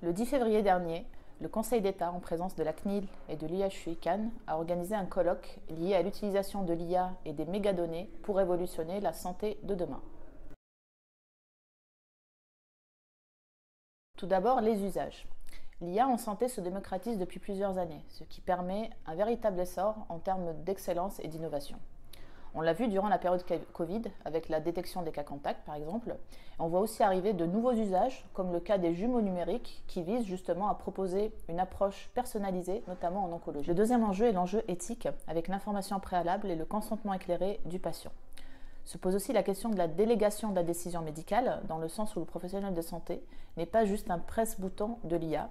Le 10 février dernier, le Conseil d'État, en présence de la CNIL et de l'IHU Cannes, a organisé un colloque lié à l'utilisation de l'IA et des mégadonnées pour révolutionner la santé de demain. Tout d'abord, les usages. L'IA en santé se démocratise depuis plusieurs années, ce qui permet un véritable essor en termes d'excellence et d'innovation. On l'a vu durant la période Covid, avec la détection des cas contacts par exemple. On voit aussi arriver de nouveaux usages, comme le cas des jumeaux numériques, qui visent justement à proposer une approche personnalisée, notamment en oncologie. Le deuxième enjeu est l'enjeu éthique, avec l'information préalable et le consentement éclairé du patient. Se pose aussi la question de la délégation de la décision médicale, dans le sens où le professionnel de santé n'est pas juste un presse-bouton de l'IA.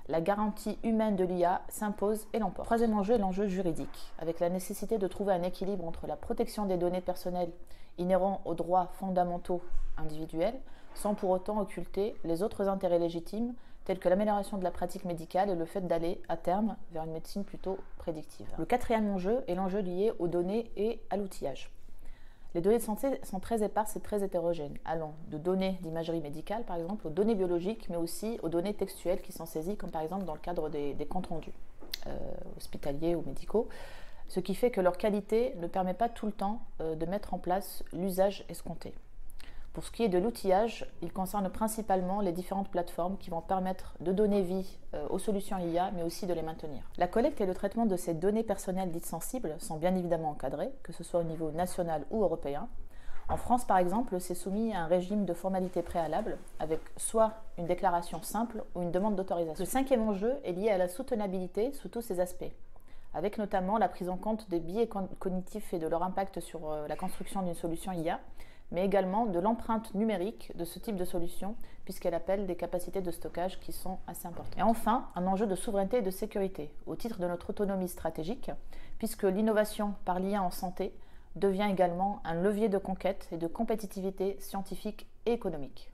La garantie humaine de l'IA s'impose et l'emporte. Troisième enjeu est l'enjeu juridique, avec la nécessité de trouver un équilibre entre la protection des données personnelles inhérents aux droits fondamentaux individuels, sans pour autant occulter les autres intérêts légitimes, tels que l'amélioration de la pratique médicale et le fait d'aller, à terme, vers une médecine plutôt prédictive. Le quatrième enjeu est l'enjeu lié aux données et à l'outillage. Les données de santé sont très éparses et très hétérogènes, allant de données d'imagerie médicale, par exemple, aux données biologiques, mais aussi aux données textuelles qui sont saisies, comme par exemple dans le cadre des comptes rendus hospitaliers ou médicaux, ce qui fait que leur qualité ne permet pas tout le temps de mettre en place l'usage escompté. Pour ce qui est de l'outillage, il concerne principalement les différentes plateformes qui vont permettre de donner vie aux solutions IA, mais aussi de les maintenir. La collecte et le traitement de ces données personnelles dites sensibles sont bien évidemment encadrés, que ce soit au niveau national ou européen. En France, par exemple, c'est soumis à un régime de formalités préalables, avec soit une déclaration simple ou une demande d'autorisation. Le cinquième enjeu est lié à la soutenabilité sous tous ses aspects, avec notamment la prise en compte des biais cognitifs et de leur impact sur la construction d'une solution IA, mais également de l'empreinte numérique de ce type de solution, puisqu'elle appelle des capacités de stockage qui sont assez importantes. Et enfin, un enjeu de souveraineté et de sécurité, au titre de notre autonomie stratégique, puisque l'innovation par l'IA en santé devient également un levier de conquête et de compétitivité scientifique et économique.